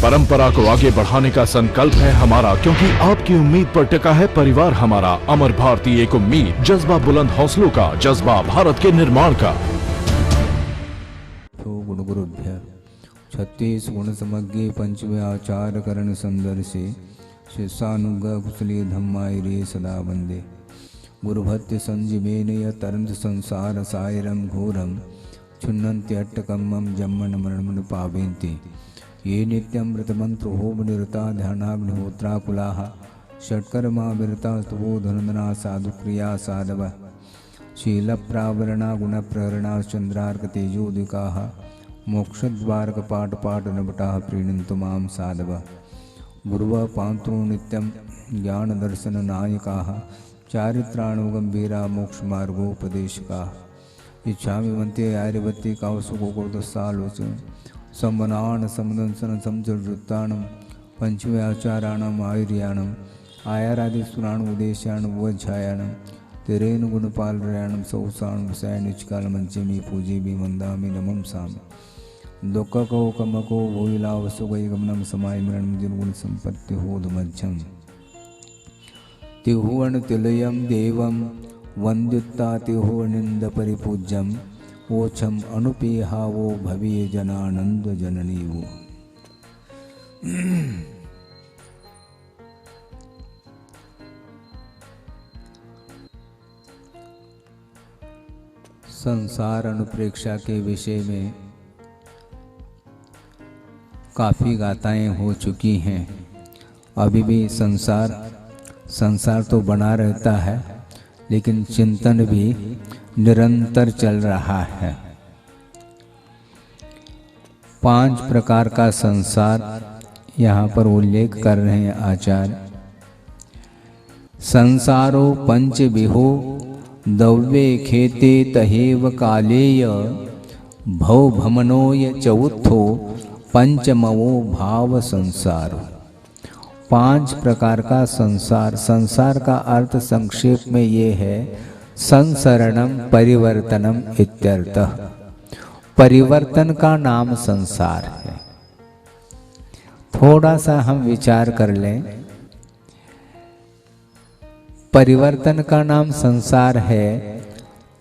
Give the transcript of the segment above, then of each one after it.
परंपरा को आगे बढ़ाने का संकल्प है हमारा, क्योंकि आपकी उम्मीद पर टिका है परिवार हमारा। अमर भारती एक उम्मीद, जज्बा बुलंद हौसलों का, जज्बा भारत के निर्माण का। गुण गुरुभ्य 36 गुण समग्रे पंचमे आचार करण संदर्शे शिष्यानुग्रह कुशली धम्माय रे सदा वंदे। गुरुभक्ति संजीवेन यतरंत संसार सायरम घोरम छुन्नन्त्यट्टकम्मं जम्मन मरणं पावेन्ति। ये नित्यं व्रतमन्त्रो निरता ध्यानाग्निहोत्राकुलाः षट्कर्मा विरता स्तवो धनुधना साधुक्रिया साधवः शीलप्रावरणा गुणप्रहरणा चन्द्रार्कतेजोदिकाः मोक्षद्वारकपाटपाटनभटाः प्रीणन्तु मां साधवः। गुरुवः पान्तु नित्यं ज्ञानदर्शननायकाः चारित्राणो गम्भीरा मोक्षमार्गोपदेशकाः। इच्छामि मन्त्ये आर्यवत्ति कावसुकोकोदसालोचन सम्मनान समदंसन समचर्जुत्तानं पंचमे आचाराणाम् आयुर्याणम् आयारादिसुराणम् उदेशाणं वज्झायाणं तेरेन गुणपालरयाणं सौसाणं सैनिचकालमञ्चमी पूजेबि वन्दामि नमं सामि। दुःखको कमको भूयिलावसुगैगमनं समायमरणं निर्गुणसम्पत्तिहोधमज्झम् तिहुवनतिलयं देवं वन्द्युत्ता तिहुवनिन्दपरिपूज्यम् ओछम अनुपेहावो भवीय जनानंद जननी वो। संसार अनुप्रेक्षा के विषय में काफ़ी गाथाएं हो चुकी हैं। अभी भी संसार तो बना रहता है, लेकिन चिंतन भी निरंतर चल रहा है। 5 प्रकार का संसार यहाँ पर उल्लेख कर रहे हैं आचार्य। संसारो पंचविहो दव्ये खेते तहेव कालेय भव भमनोय चौथो पंचमवो भाव संसारो। 5 प्रकार का संसार। संसार का अर्थ संक्षेप में ये है संसरणम परिवर्तनम इत्यर्थः। परिवर्तन का नाम संसार है। थोड़ा सा हम विचार कर लें। परिवर्तन का नाम संसार है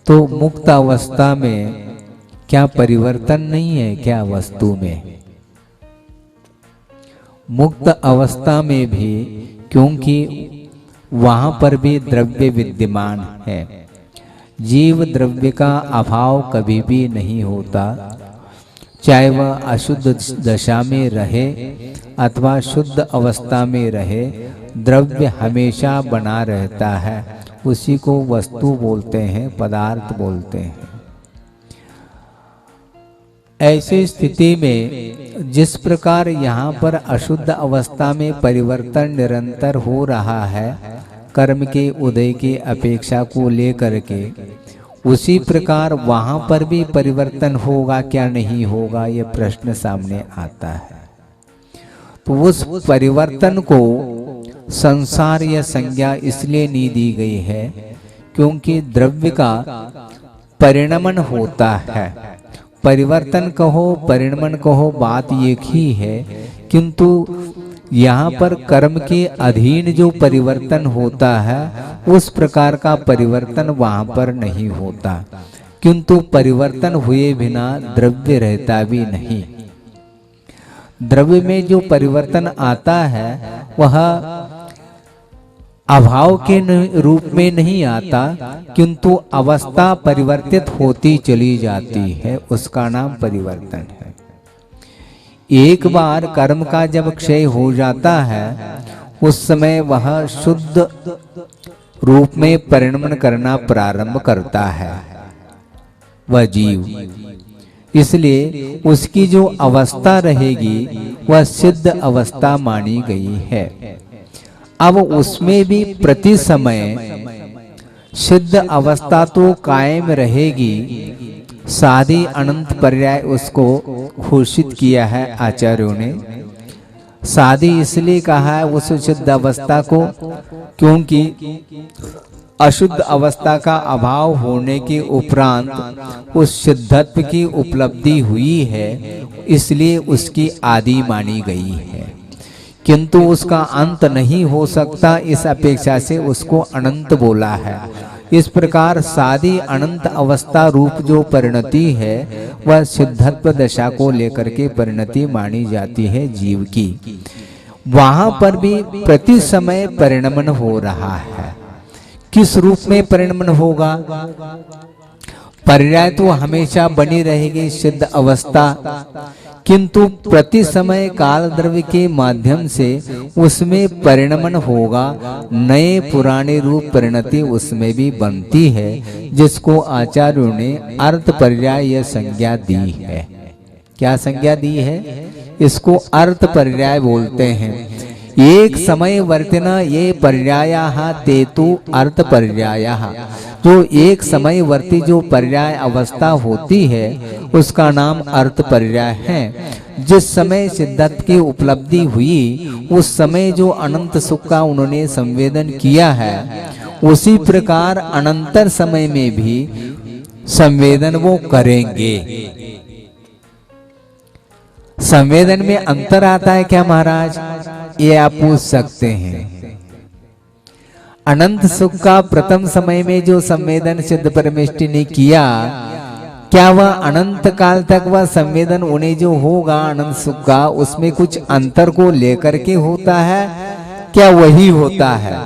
तो मुक्त अवस्था में क्या परिवर्तन नहीं है क्या वस्तु में? मुक्त अवस्था में भी, क्योंकि वहां पर भी द्रव्य विद्यमान है। जीव द्रव्य का अभाव कभी भी नहीं होता, चाहे वह अशुद्ध दशा में रहे अथवा शुद्ध अवस्था में रहे, द्रव्य हमेशा बना रहता है। उसी को वस्तु बोलते हैं, पदार्थ बोलते हैं। ऐसी स्थिति में जिस प्रकार यहाँ पर अशुद्ध अवस्था में परिवर्तन निरंतर हो रहा है कर्म के उदय की अपेक्षा को लेकर के, उसी प्रकार वहाँ पर भी परिवर्तन होगा क्या नहीं होगा, ये प्रश्न सामने आता है। तो उस परिवर्तन को संसार या संज्ञा इसलिए नहीं दी गई है क्योंकि द्रव्य का परिणमन होता है। परिवर्तन कहो परिणमन कहो बात एक ही है, किंतु यहाँ पर कर्म के अधीन जो परिवर्तन होता है उस प्रकार का परिवर्तन वहाँ पर नहीं होता, किंतु परिवर्तन हुए बिना द्रव्य रहता भी नहीं। द्रव्य में जो परिवर्तन आता है वह अभाव के रूप में नहीं आता, किंतु अवस्था परिवर्तित होती चली जाती है, उसका नाम परिवर्तन है। एक बार कर्म का जब क्षय हो जाता है उस समय वह शुद्ध रूप में परिणमन करना प्रारंभ करता है वह जीव। इसलिए उसकी जो अवस्था रहेगी वह सिद्ध अवस्था मानी गई है। अब उसमें भी प्रति समय सिद्ध अवस्था तो कायम रहेगी, साधी अनंत पर्याय उसको घोषित किया है आचार्यों ने। साधी इसलिए कहा है उस सिद्ध अवस्था को क्योंकि अशुद्ध अवस्था का अभाव होने के उपरांत उस सिद्धत्व की उपलब्धि हुई है, इसलिए उसकी आदि मानी गई है, किंतु उसका अंत नहीं हो सकता, इस अपेक्षा से उसको अनंत बोला है। इस प्रकार सादी अनंत अवस्था रूप जो परिणति है वह सिद्धत्व दशा को लेकर के परिणति मानी जाती है जीव की। वहां पर भी प्रति समय परिणमन हो रहा है। किस रूप में परिणमन होगा? पर्याय तो हमेशा बनी रहेगी सिद्ध अवस्था, किंतु प्रति समय काल द्रव्य के माध्यम से उसमें परिणमन होगा, नए पुराने रूप परिणति उसमें भी बनती है, जिसको आचार्यों ने अर्थ पर्याय यह संज्ञा दी है। क्या संज्ञा दी है? इसको अर्थ पर्याय बोलते हैं। एक समय वर्तना ये पर्यायाः तेतु अर्थ पर्यायाः। जो एक समय वर्ती जो पर्याय अवस्था होती है उसका नाम अर्थ पर्याय है। जिस समय सिद्धत्व की उपलब्धि हुई उस समय जो अनंत सुख का उन्होंने संवेदन किया है, उसी प्रकार अनंतर समय में भी संवेदन वो करेंगे। संवेदन में अंतर आता है क्या महाराज? ये आप पूछ सकते हैं। अनंत सुख का प्रथम समय में जो संवेदन सिद्ध परमेष्टि ने किया, क्या वह अनंत काल तक वह संवेदन उन्हें जो होगा अनंत सुख का, उसमें कुछ अंतर को लेकर के होता है? क्या वही होता है?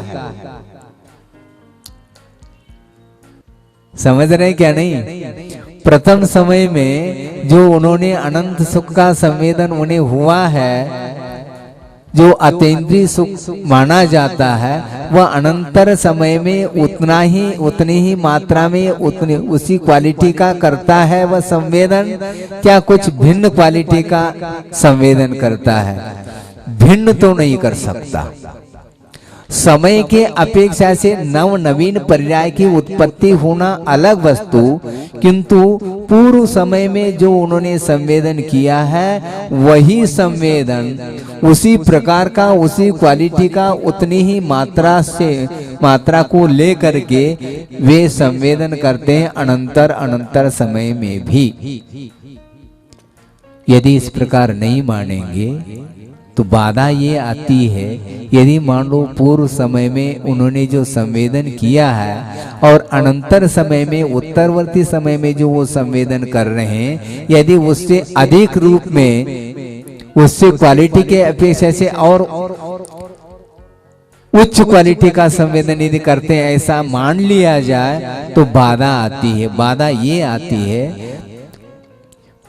समझ रहे क्या नहीं? प्रथम समय में जो उन्होंने अनंत सुख का संवेदन उन्हें हुआ है, जो अतीन्द्रिय सुख माना जाता है, वह अनंतर समय में उतनी ही मात्रा में उसी क्वालिटी का करता है वह संवेदन, क्या कुछ भिन्न क्वालिटी का संवेदन करता है? भिन्न तो नहीं कर सकता। समय के अपेक्षा से नव नवीन पर्याय की उत्पत्ति होना अलग वस्तु, किंतु पूर्व समय में जो उन्होंने संवेदन किया है वही संवेदन उसी प्रकार का, उसी क्वालिटी का, उतनी ही मात्रा को लेकर के वे संवेदन करते हैं अनंतर समय में भी। यदि इस प्रकार नहीं मानेंगे तो बाधा ये आती है, यदि मान लो पूर्व समय में उन्होंने जो संवेदन किया है और अनंतर समय में उत्तरवर्ती समय में जो वो संवेदन कर रहे हैं, यदि उससे अधिक रूप में, उससे क्वालिटी के अपेक्षा से और उच्च क्वालिटी का संवेदन यदि करते हैं, ऐसा मान लिया जाए तो बाधा आती है। बाधा ये आती है,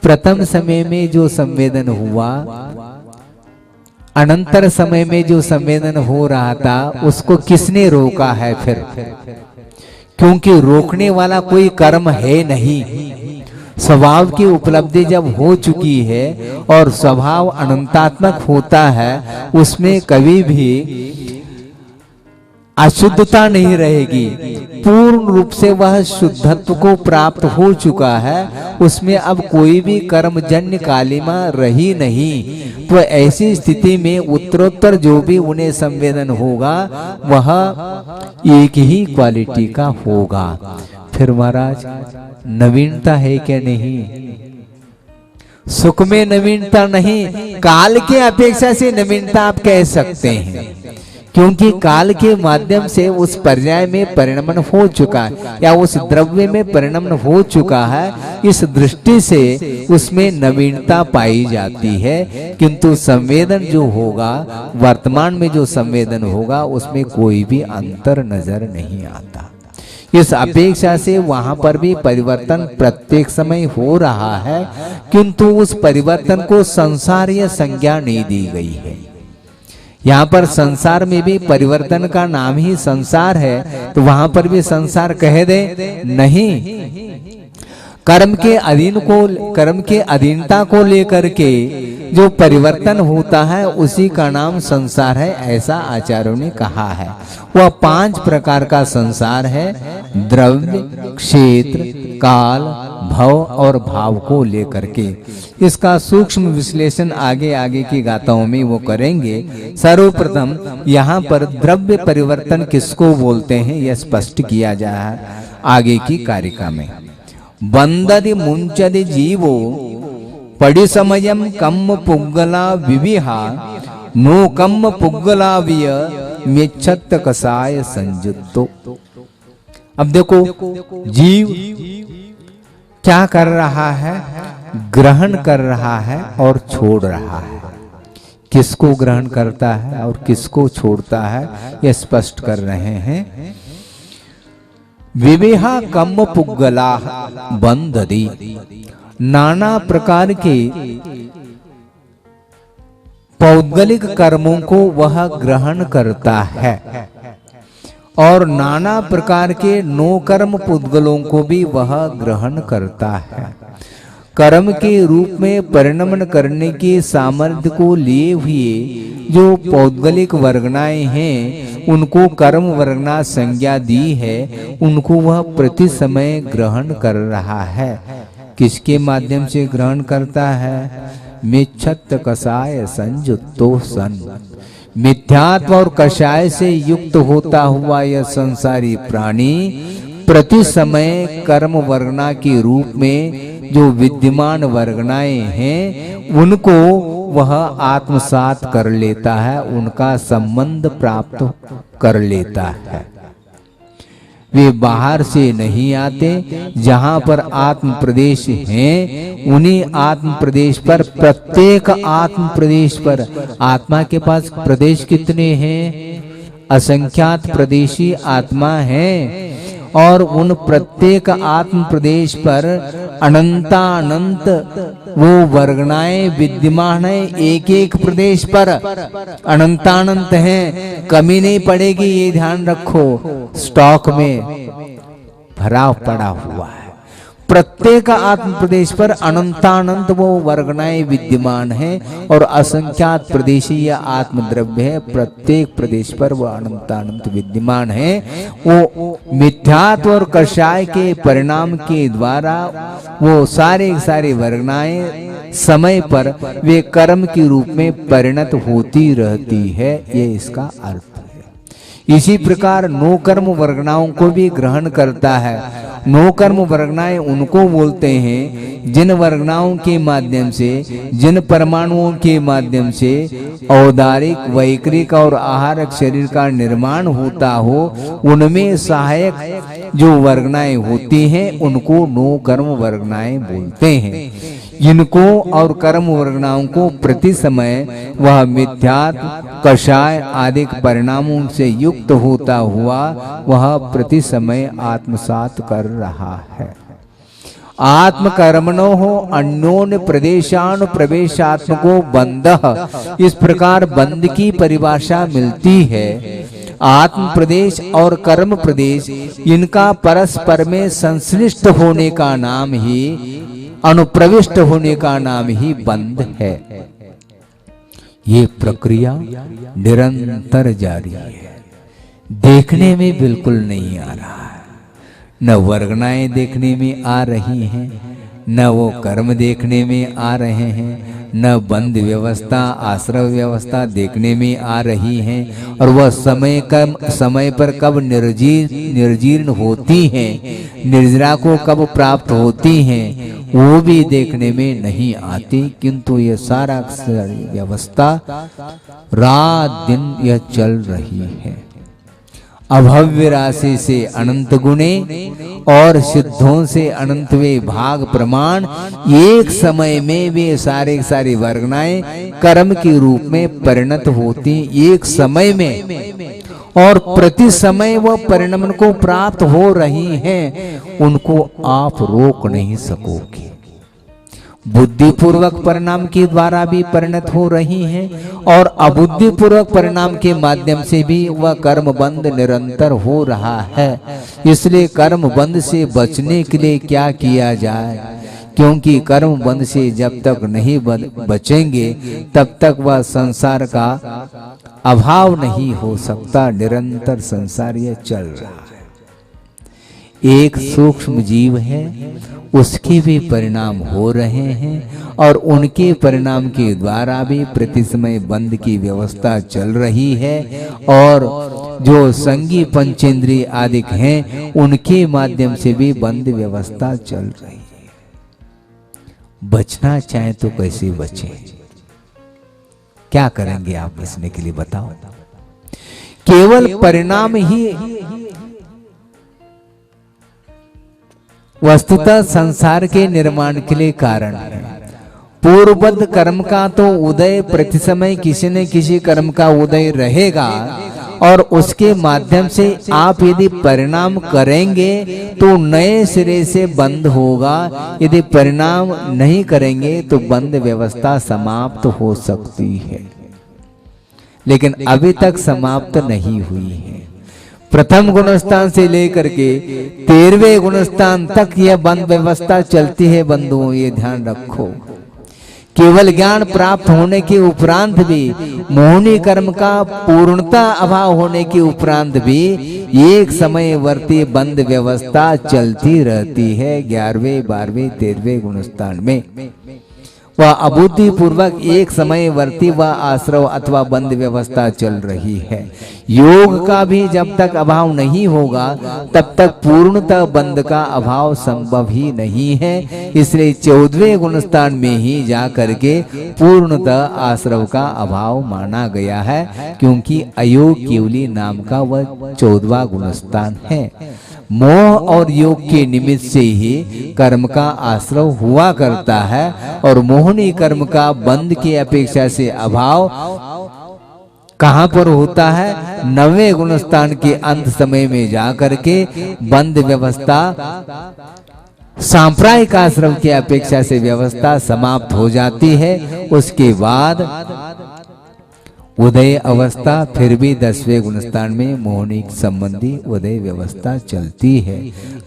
प्रथम समय में जो संवेदन हुआ, अनंतर समय में जो संवेदन हो रहा था, उसको किसने रोका है फिर? क्योंकि रोकने वाला कोई कर्म है नहीं। स्वभाव की उपलब्धि जब हो चुकी है और स्वभाव अनंतात्मक होता है, उसमें कभी भी अशुद्धता नहीं रहेगी। पूर्ण रूप से वह शुद्धत्व को प्राप्त हो चुका है, उसमें अब कोई भी कर्मजन्य कालिमा रही नहीं। तो ऐसी स्थिति में उत्तरोत्तर जो भी उन्हें संवेदन होगा वह एक ही क्वालिटी का होगा। फिर महाराज नवीनता है क्या? नहीं, सुख में नवीनता नहीं, काल के अपेक्षा से नवीनता आप कह सकते हैं, क्योंकि काल के माध्यम से उस पर्याय में परिणमन हो चुका है या उस द्रव्य में परिणमन हो चुका है। इस दृष्टि से उसमें नवीनता पाई जाती है, किंतु संवेदन जो होगा, वर्तमान में जो संवेदन होगा, उसमें कोई भी अंतर नजर नहीं आता। इस अपेक्षा से वहां पर भी परिवर्तन प्रत्येक समय हो रहा है, किंतु उस परिवर्तन को संसारीय संज्ञा नहीं दी गई है। यहाँ पर संसार में भी परिवर्तन का नाम ही संसार है, तो वहां पर भी संसार कह दे नहीं। कर्म के अधीनता को लेकर के जो परिवर्तन होता है उसी का नाम संसार है, ऐसा आचार्यों ने कहा है। वह 5 प्रकार का संसार है: द्रव्य, क्षेत्र, काल, भव और भाव को लेकर के। इसका सूक्ष्म विश्लेषण आगे आगे की गाथाओं में वो करेंगे। सर्वप्रथम यहाँ पर द्रव्य परिवर्तन किसको बोलते हैं यह स्पष्ट किया जा रहा है आगे की कारिका में। बंददि मुंचदि जीवो पड़ी समयम कम पुग्गला विविहा नो कम पुग्गलाविय मेच्छत कसाय संजुतो। अब देखो जीव क्या कर रहा है, ग्रहण कर रहा है और छोड़ रहा है। किसको ग्रहण करता है और किसको छोड़ता है यह स्पष्ट कर रहे हैं। विवेहा कम पुग्गला बंददि, नाना प्रकार के पौद्गलिक कर्मों को वह ग्रहण करता है और नाना प्रकार के नो कर्म पुद्गलों को भी वह ग्रहण करता है। कर्म के रूप में परिणमन करने के सामर्थ्य को लिए हुए जो पौद्गलिक वर्गनाएं हैं उनको कर्म वर्गना संज्ञा दी है, उनको वह प्रति समय ग्रहण कर रहा है। किसके माध्यम से ग्रहण करता है? मिच्छत कषाय संयुक्तो सन, मिथ्यात्व और कषाय से युक्त होता हुआ यह संसारी प्राणी प्रति समय कर्म वर्गना के रूप में जो विद्यमान वर्गनाएं हैं उनको वह आत्मसात कर लेता है, उनका संबंध प्राप्त कर लेता है। वे बाहर से नहीं आते, जहां पर आत्म प्रदेश हैं उन्हीं आत्म प्रदेश पर, प्रत्येक आत्म प्रदेश पर, आत्मा के पास प्रदेश कितने हैं? असंख्यात प्रदेशी आत्मा हैं और उन प्रत्येक आत्म प्रदेश पर अनंतानंत वो वर्गनाएं विद्यमान है। एक एक प्रदेश पर अनंतानंत हैं, कमी नहीं पड़ेगी, ये ध्यान रखो। स्टॉक में भरा पड़ा हुआ है। प्रत्येक आत्म प्रदेश पर अनंतानंत वो वर्गनाएं विद्यमान हैं और असंख्यात प्रदेशी या आत्म द्रव्य है, प्रत्येक प्रदेश पर वो अनंतानंत विद्यमान है। वो मिथ्यात्व और कषाय के परिणाम के द्वारा वो सारे वर्गनाएं समय पर वे कर्म के रूप में परिणत होती रहती है, ये इसका अर्थ है। इसी प्रकार नो कर्म वर्गनाओं को भी ग्रहण करता है। नो कर्म वर्गनाएं उनको बोलते हैं जिन वर्गनाओं के माध्यम से, जिन परमाणुओं के माध्यम से औदारिक, वैक्रिक और आहारक शरीर का निर्माण होता हो, उनमें सहायक जो वर्गनाएं होती हैं उनको नो कर्म वर्गनाएं बोलते हैं। इनको और कर्म वर्गनाओं को प्रति समय वह मिथ्यात्व, कषाय आदि परिणामों से युक्त होता हुआ वह प्रति समय आत्मसात कर रहा है। आत्म कर्मणो हो अन्योन्य प्रदेशानु प्रवेशात्मको बंधः, इस प्रकार बंध की परिभाषा मिलती है। आत्म प्रदेश और कर्म प्रदेश इनका परस्पर में संश्लिष्ट होने का नाम ही, अनुप्रविष्ट होने का नाम ही बंध है। ये प्रक्रिया निरंतर जारी है, देखने में बिल्कुल नहीं आ रहा है। न वर्गनाएं देखने में आ रही हैं, न वो कर्म देखने में आ रहे हैं, न बंध व्यवस्था, आश्रय व्यवस्था देखने में आ रही हैं, और वह समय पर कब निर्जीर्ण होती हैं, निर्जरा को कब प्राप्त होती हैं, वो भी देखने में नहीं आती। किंतु ये सारा व्यवस्था रात दिन यह चल रही है। अभव्य राशि से अनंत गुणे और सिद्धों से अनंतवे भाग प्रमाण, एक समय में वे सारे वर्गनाएं कर्म के रूप में परिणत होती एक समय में, और प्रति समय वह परिणमन को प्राप्त हो रही हैं, उनको आप रोक नहीं सकोगे। बुद्धिपूर्वक परिणाम के द्वारा भी परिणत हो रही हैं और अबुद्धिपूर्वक परिणाम के माध्यम से भी वह कर्म बंध निरंतर हो रहा है। इसलिए कर्म बंध से बचने के लिए क्या किया जाए, क्योंकि कर्म बंध से जब तक नहीं बचेंगे तब तक वह संसार का अभाव नहीं हो सकता। निरंतर संसार यह चल रहा है। एक सूक्ष्म जीव है, उसके भी परिणाम हो रहे हैं और उनके परिणाम के द्वारा भी प्रति समय बंध की व्यवस्था चल रही है और जो संगी पंचेंद्रिय आदिक हैं उनके माध्यम से भी बंध व्यवस्था चल रही है। बचना चाहे तो कैसे बचे? क्या करेंगे आप बचने के लिए बताओ? केवल परिणाम ही वस्तुतः संसार के निर्माण के लिए कारण है। पूर्वबद्ध कर्म का तो उदय प्रति समय किसी न किसी कर्म का उदय रहेगा और उसके माध्यम से आप यदि परिणाम करेंगे तो नए सिरे से बंद होगा। यदि परिणाम नहीं करेंगे तो बंद व्यवस्था समाप्त हो सकती है, लेकिन अभी तक समाप्त नहीं हुई है। प्रथम गुणस्थान से लेकर के 13वें गुणस्थान तक यह बंद व्यवस्था चलती है। बंधुओं, ये ध्यान रखो। केवल ज्ञान प्राप्त होने के उपरांत भी, मोहनी कर्म का पूर्णता अभाव होने के उपरांत भी एक समयवर्ती बंद व्यवस्था चलती रहती है। 11वें 12वें 13वें गुणस्थान में वह अबुद्धि पूर्वक एक समयवर्ती व आश्रव अथवा बंद व्यवस्था चल रही है। योग का भी जब तक अभाव नहीं होगा तब तक पूर्णतः बंद का अभाव संभव ही नहीं है। इसलिए 14वें गुणस्थान में ही जा करके पूर्णतः आश्रव का अभाव माना गया है, क्योंकि अयोग केवली नाम का वह 14वां गुणस्थान है। मोह और योग के निमित्त से ही कर्म का आश्रव हुआ करता है और मोहनी कर्म का बंध की अपेक्षा से अभाव कहां पर होता है? 9वें गुणस्थान के अंत समय में जाकर के बंद व्यवस्था सांप्रायिक आश्रम की अपेक्षा से व्यवस्था समाप्त हो जाती है। उसके बाद उदय अवस्था फिर भी 10वें गुणस्थान में मोहनी संबंधी उदय व्यवस्था चलती है।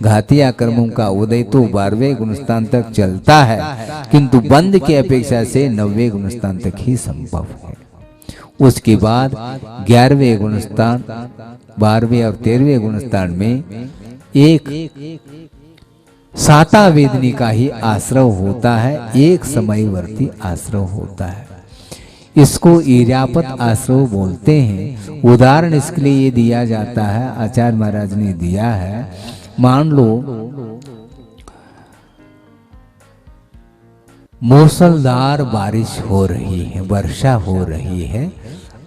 घाती कर्मों का उदय तो 12वें गुणस्थान तक चलता है, किंतु बंद की अपेक्षा से 9वें गुणस्थान तक ही संभव है। उसके बाद 11वें गुणस्थान, 12वें और 13वें गुणस्थान में एक साता वेदनी का ही आश्रव होता है, एक समयवर्ती आश्रव होता है। इसको इर्यापत आश्रव बोलते हैं। उदाहरण इसके लिए ये दिया जाता है, आचार्य महाराज ने दिया है। मान लो मूसलधार बारिश हो रही है, वर्षा हो रही है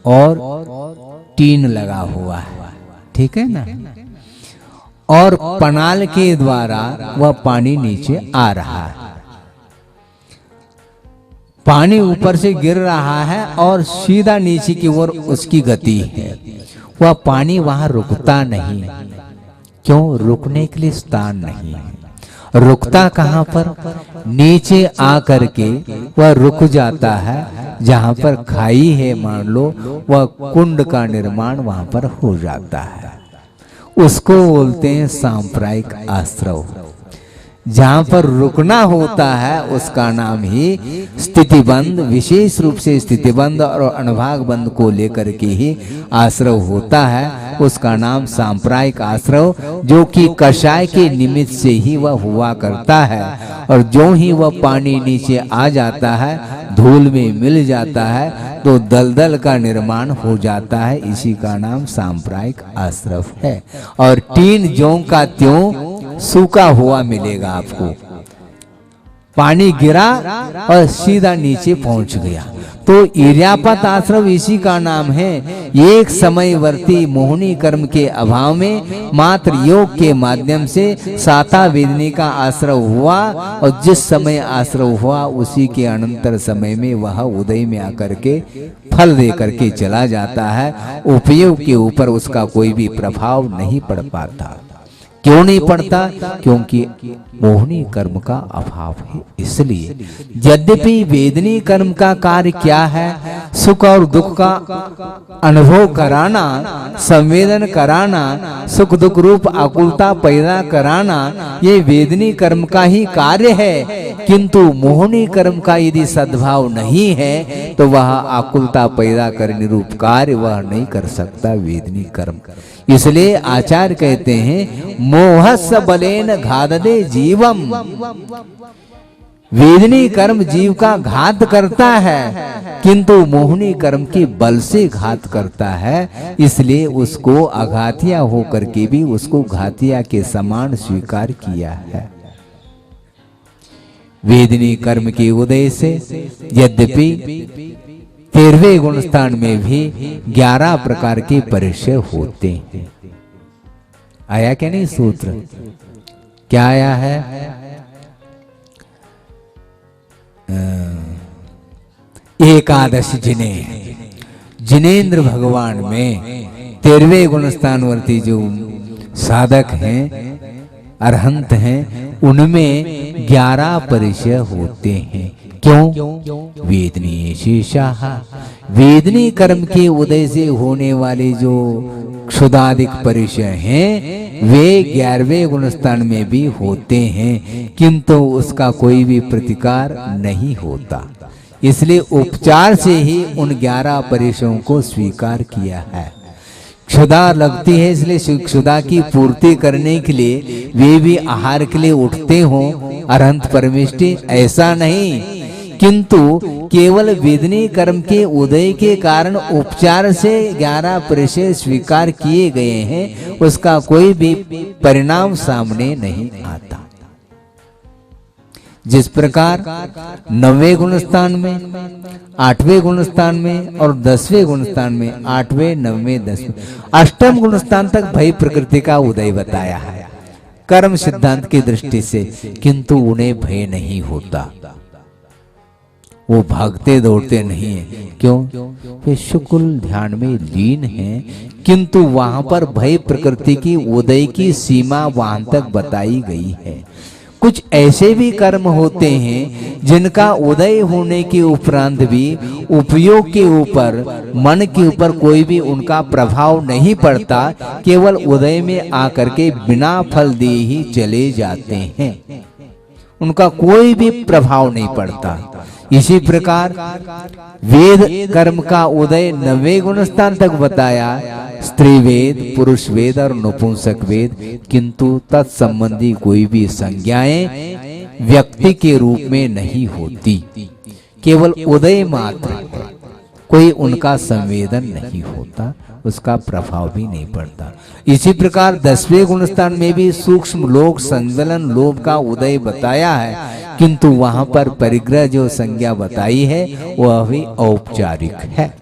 और टीन लगा हुआ है, ठीक है ना, और पनाल के द्वारा वह पानी नीचे आ रहा है। पानी ऊपर से गिर रहा है और सीधा नीचे की ओर उसकी गति है। वह पानी वहां रुकता नहीं। क्यों? रुकने के लिए स्थान नहीं है। रुकता कहां पर? नीचे आकर के वह रुक जाता है। जहां पर खाई है मान लो, वह कुंड का निर्माण वहां पर हो जाता है। उसको बोलते हैं सांप्रायिक आश्रव। जहां पर रुकना होता है उसका नाम ही स्थितिबंध, विशेष रूप से स्थितिबंध और अणुभाग बंध को लेकर के ही आश्रव होता है। उसका नाम सांप्रायिक आश्रव, जो कि कषाय के निमित्त से ही वह हुआ करता है। और जो ही वह पानी नीचे आ जाता है, धूल में मिल जाता है, तो दलदल का निर्माण हो जाता है। इसी का नाम सांप्रायिक आश्रव है। और टीन ज्यों का त्यों सूखा हुआ मिलेगा आपको। पानी गिरा और सीधा नीचे पहुंच गया। तो इर्यापत आश्रव इसी का नाम है। एक समयवर्ती मोहनी कर्म के अभाव में मात्र योग के माध्यम से साता वेदनी का आश्रव हुआ, और जिस समय आश्रव हुआ उसी के अनंतर समय में वह उदय में आकर के फल दे करके चला जाता है। उपयोग के ऊपर उसका कोई भी प्रभाव नहीं पड़ पाता। क्यों नहीं पड़ता? क्योंकि मोहनी कर्म का अभाव है। इसलिए यद्यपि वेदनी कर्म का कार्य क्या है? सुख और दुख का अनुभव कराना, संवेदन कराना, सुख दुख रूप आकुलता पैदा कराना, ये वेदनी कर्म का ही कार्य है। किंतु मोहनी कर्म का यदि सद्भाव नहीं है तो वह आकुलता पैदा करने रूप कार्य वह नहीं कर सकता वेदनी कर्म। इसलिए आचार्य कहते हैं मोहस्य बलेन घातदे जीवम। वेदनी कर्म जीव का घात करता है किंतु मोहनी कर्म के बल से घात करता है। इसलिए उसको अघातिया होकर के भी उसको घातिया के समान स्वीकार किया है। वेदनी कर्म के उदय से यद्यपि 13वें गुणस्थान में भी 11 प्रकार के परिचय होते हैं। आया क्या नहीं सूत्र? क्या आया है? एकादश जिनेन्द्र भगवान में 13वें गुणस्थानवर्ती जो साधक हैं, अरहंत हैं, उनमें 11 परिचय होते हैं। क्यों? वेदनी शेषाः, वेदनी कर्म के उदय से होने वाले जो क्षुदादिक परिचय हैं वे 11वें गुणस्थान में भी होते हैं, किंतु उसका कोई भी प्रतिकार नहीं होता। इसलिए उपचार से ही उन 11 परिचयों को स्वीकार किया है। क्षुधा लगती है इसलिए क्षुधा की पूर्ति करने के लिए वे भी आहार के लिए उठते हों अरहंत परमेष्टि, ऐसा नहीं, किंतु केवल वेदनी कर्म के उदय के कारण उपचार से 11 परिचय स्वीकार किए गए हैं, उसका कोई भी परिणाम सामने नहीं आता। जिस प्रकार 9वें गुणस्थान में, 8वें गुणस्थान में और 10वें गुणस्थान में, 8वें 9वें 10वें 8वें गुणस्थान तक भय प्रकृति का उदय बताया है कर्म सिद्धांत की दृष्टि से, किंतु उन्हें भय नहीं होता, वो भागते दौड़ते नहीं है। क्यों? वे शुक्ल ध्यान में लीन हैं, किंतु वहां पर भय प्रकृति की उदय की सीमा वहां तक बताई गई है। कुछ ऐसे भी कर्म होते हैं जिनका उदय होने के उपरांत भी उपयोग के ऊपर, मन के ऊपर कोई भी उनका प्रभाव नहीं पड़ता, केवल उदय में आकर के बिना फल दिए ही चले जाते हैं, उनका कोई भी प्रभाव नहीं पड़ता। इसी प्रकार वेद कर्म का उदय 9वें गुणस्थान तक बताया, स्त्री वेद, पुरुष वेद और नपुंसक वेद, किंतु तत्संबंधी कोई भी संज्ञाएं व्यक्ति के रूप में नहीं होती, केवल उदय मात्र, कोई उनका संवेदन नहीं होता, उसका प्रभाव भी नहीं पड़ता। इसी प्रकार 10वें गुणस्थान में भी सूक्ष्म लोक संज्वलन लोभ का उदय बताया है, किंतु वहां पर परिग्रह जो संज्ञा बताई है वह भी औपचारिक है।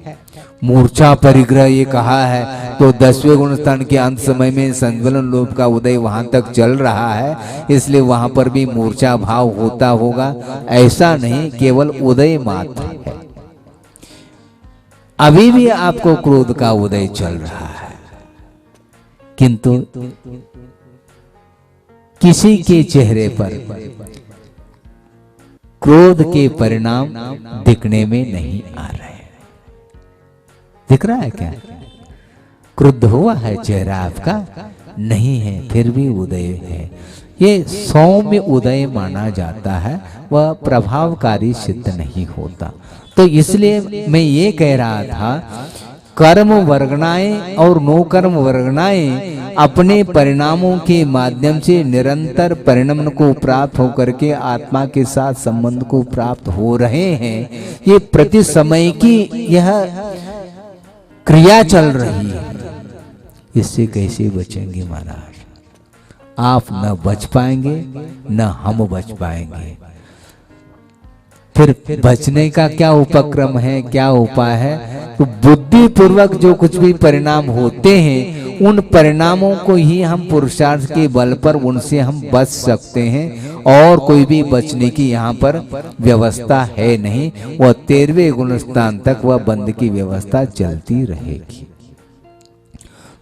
मूर्छा परिग्रह ये कहा है तो 10वें गुणस्थान के अंत समय में संज्वलन लोभ का उदय वहां तक चल रहा है, इसलिए वहां पर भी मूर्छा भाव होता होगा, ऐसा नहीं, केवल उदय मात्र है। अभी भी आपको क्रोध का उदय चल रहा है, किंतु किसी के चेहरे पर क्रोध के परिणाम दिखने में नहीं आ रहे। दिख रहा है क्या? क्रुद्ध हुआ है चेहरा आपका? नहीं है, फिर भी उदय है। ये सौम्य उदय माना जाता है, वह प्रभावकारी सिद्ध नहीं होता। तो इसलिए मैं ये कह रहा था, कर्म वर्गणाएं और नो कर्म वर्गणाएं अपने परिणामों के माध्यम से निरंतर परिणाम को प्राप्त होकर के आत्मा के साथ संबंध को प्राप्त हो रहे हैं। ये प्रति समय की यह क्रिया चल रही है, इससे कैसे बचेंगे महाराज? आप न बच पाएंगे न हम बच पाएंगे। फिर बचने का क्या उपक्रम है, क्या उपाय है? तो बुद्धि पूर्वक जो कुछ भी परिणाम होते हैं उन परिणामों को ही हम पुरुषार्थ के बल पर उनसे हम बच सकते हैं, और कोई भी बचने की यहाँ पर व्यवस्था है नहीं। वह 13वें गुणस्थान तक वह बंद की व्यवस्था चलती रहेगी।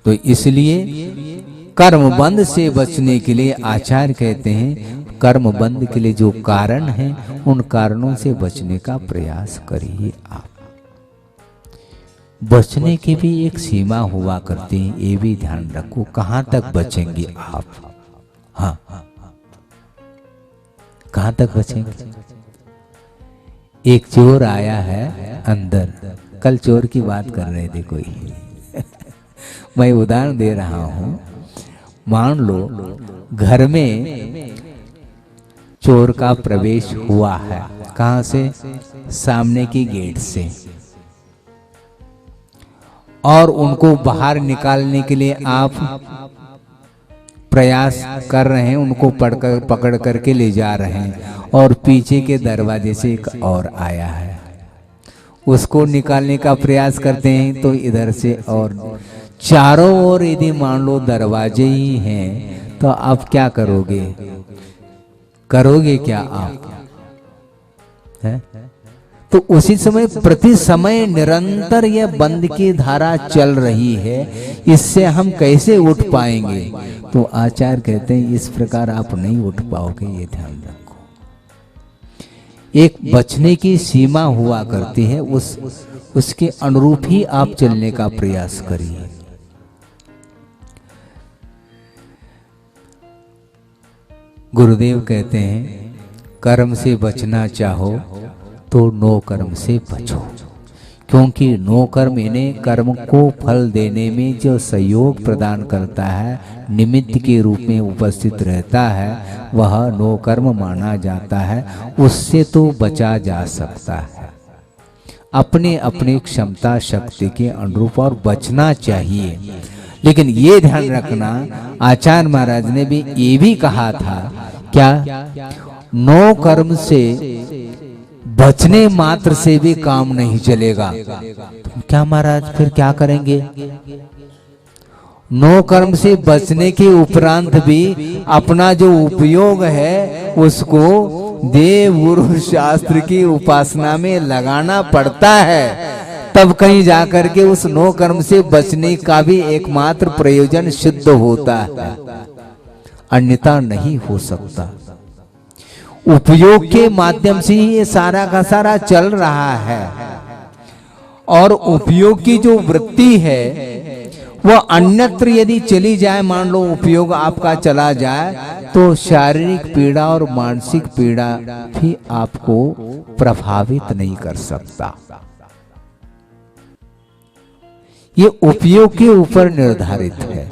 तो इसलिए कर्म बंद से बचने के लिए आचार्य कहते हैं, कर्म बंद के लिए जो कारण हैं उन कारणों से बचने का प्रयास करिए आप। बचने की भी एक सीमा हुआ करती है, ये भी ध्यान रखो। कहाँ तक बचेंगे आप? हाँ, कहाँ तक बचेंगे? एक चोर आया है अंदर, कल चोर की बात कर रहे थे कोई मैं उदाहरण दे रहा हूं। मान लो घर में चोर का प्रवेश हुआ है, कहां से? सामने की गेट से, और उनको बाहर निकालने के लिए आप प्रयास कर रहे हैं, उनको पकड़ करके ले जा रहे हैं, और पीछे के दरवाजे से एक और आया है, उसको निकालने का प्रयास करते हैं तो इधर से, और चारों ओर यदि मान लो दरवाजे ही हैं तो आप क्या करोगे? करोगे क्या आप? है? तो उसी समय प्रति समय निरंतर यह बंद की धारा चल रही है, इससे हम कैसे उठ पाएंगे? तो आचार्य कहते हैं इस प्रकार आप नहीं उठ पाओगे, ये ध्यान रखो। एक बचने की सीमा हुआ करती है, उसके अनुरूप ही आप चलने का प्रयास करिए। गुरुदेव कहते हैं कर्म से बचना चाहो तो नो कर्म से बचो, क्योंकि नो कर्म इन्हें कर्म को फल देने में जो सहयोग प्रदान करता है, निमित्त के रूप में उपस्थित रहता है, वह नो कर्म माना जाता है। उससे तो बचा जा सकता है अपने अपने क्षमता शक्ति के अनुरूप, और बचना चाहिए। लेकिन ये ध्यान रखना, आचार्य महाराज ने भी ये भी कहा था, क्या? नो कर्म से बचने मात्र से भी काम नहीं चलेगा। तो क्या महाराज फिर क्या करेंगे? नो कर्म से बचने के उपरांत भी अपना जो उपयोग है उसको देव गुरु शास्त्र की उपासना में लगाना पड़ता है, तब कहीं जाकर के उस नो कर्म से बचने का भी एकमात्र प्रयोजन सिद्ध होता है, अन्यथा नहीं हो सकता। उपयोग के माध्यम से ही ये सारा का सारा चल रहा है, और उपयोग की जो वृत्ति है वह अन्यत्र यदि चली जाए, मान लो उपयोग आपका चला जाए, तो शारीरिक पीड़ा और मानसिक पीड़ा भी आपको प्रभावित नहीं कर सकता। ये उपयोग के ऊपर निर्धारित है।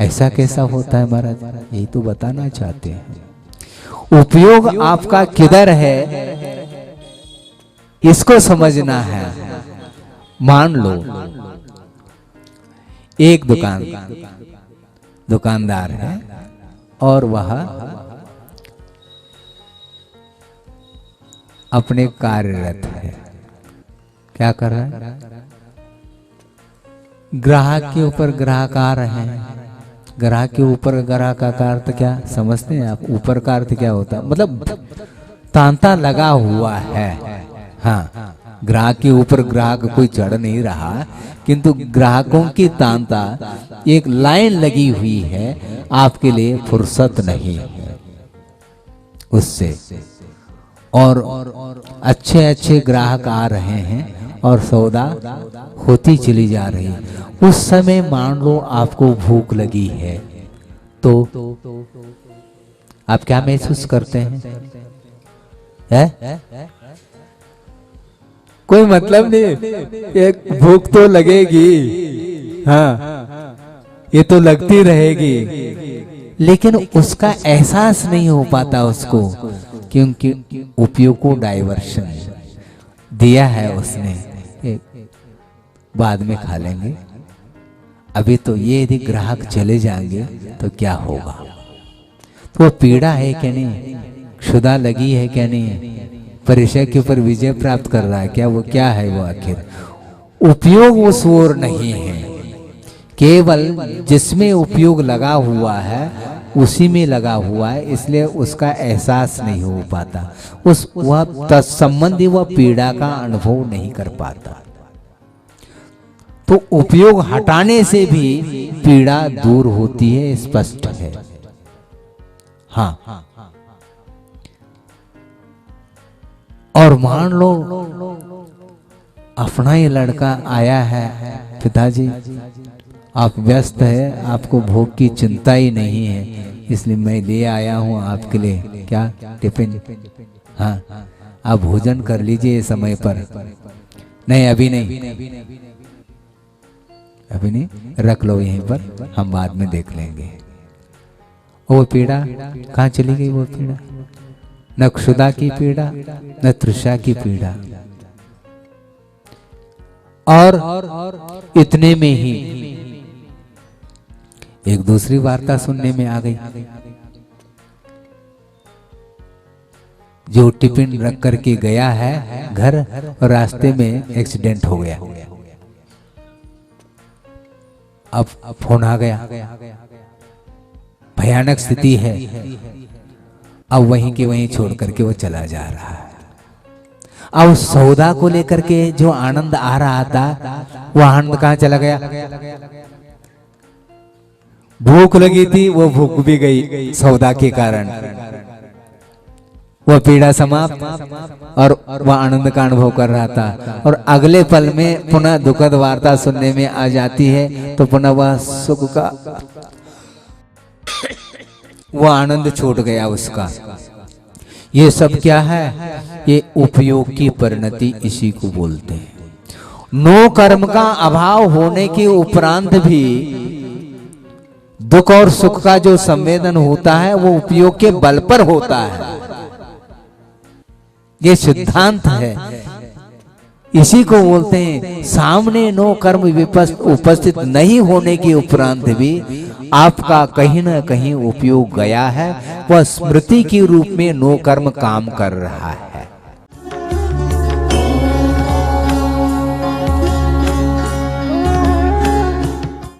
ऐसा कैसा होता है महाराज? यही तो बताना चाहते हैं। उपयोग आपका किधर है इसको समझना है। मान लो एक दुकानदार है और वह अपने कार्यरत है। क्या कर रहा है? ग्राहक के ऊपर ग्राहक आ रहे हैं। ग्राहक के ऊपर ग्राहक का अर्थ क्या समझते हैं आप? ऊपर का अर्थ क्या होता है? मतलब तांता लगा हुआ है। हाँ, ग्राहक के ऊपर ग्राहक कोई चढ़ नहीं रहा, किंतु ग्राहकों की तांता एक लाइन लगी हुई है, आपके लिए फुर्सत नहीं है उससे, और अच्छे अच्छे ग्राहक आ रहे हैं और सौदा होती चली जा रही है। उस समय मान लो आपको भूख लगी है, तो आप क्या महसूस करते हैं? कोई मतलब नहीं, एक भूख तो लगेगी, हाँ ये तो लगती रहेगी, लेकिन उसका एहसास नहीं हो पाता उसको, क्योंकि उपयोग को डाइवर्शन दिया है उसने। बाद में खा लेंगे, अभी तो ये यदि ग्राहक चले जाएंगे तो क्या होगा? तो वो पीड़ा है क्या नहीं? क्षुधा लगी है क्या नहीं? परीक्षा के ऊपर विजय प्राप्त कर रहा है क्या? वो क्या है वो आखिर? उपयोग उस ओर नहीं है, केवल जिसमें उपयोग लगा हुआ है उसी में लगा हुआ है, इसलिए उसका एहसास नहीं हो पाता, वह तत्संबंधी वह पीड़ा का अनुभव नहीं कर पाता। तो उपयोग हटाने से भी पीड़ा दूर होती है, स्पष्ट है। हाँ, और मान लो अपना ही लड़का आया है, पिताजी आप व्यस्त है, आपको भोग की चिंता ही नहीं है, इसलिए मैं ले आया हूँ आपके लिए क्या टिफिन। हाँ आप भोजन कर लीजिए समय पर। नहीं अभी नहीं, अभी नहीं, रख लो यहीं पर, हम बाद में देख लेंगे। वो पीड़ा कहाँ चली गई? वो पीड़ा न क्षुधा की पीड़ा न तृषा की पीड़ा। और इतने में ही एक दूसरी वार्ता सुनने में आ गई। जो टिफिन रख करके गया है घर और रास्ते में एक्सीडेंट हो गया। अब फोन आ गया, भयानक स्थिति है। अब वहीं के वहीं छोड़ करके वो चला जा रहा है। अब सौदा को लेकर के जो आनंद आ रहा था वो आनंद कहाँ चला गया? भूख लगी थी, वो भूख भी गई सौदा के कारण। वह पीड़ा समाप्त और वह आनंद का अनुभव कर रहा था। और अगले पल में पुनः दुखद वार्ता सुनने में आ जाती है, तो पुनः वह सुख का वह आनंद छूट गया उसका। ये सब क्या है? ये उपयोग की परिणति इसी को बोलते हैं। नो कर्म का अभाव होने के उपरांत भी दुख और सुख का जो संवेदन होता है वो उपयोग के बल पर होता है। ये सिद्धांत है, इसी को बोलते हैं। सामने नो कर्म उपस्थित नहीं होने के उपरांत भी आपका कहीं ना कहीं उपयोग गया है, वह स्मृति के रूप में नो कर्म काम कर रहा है।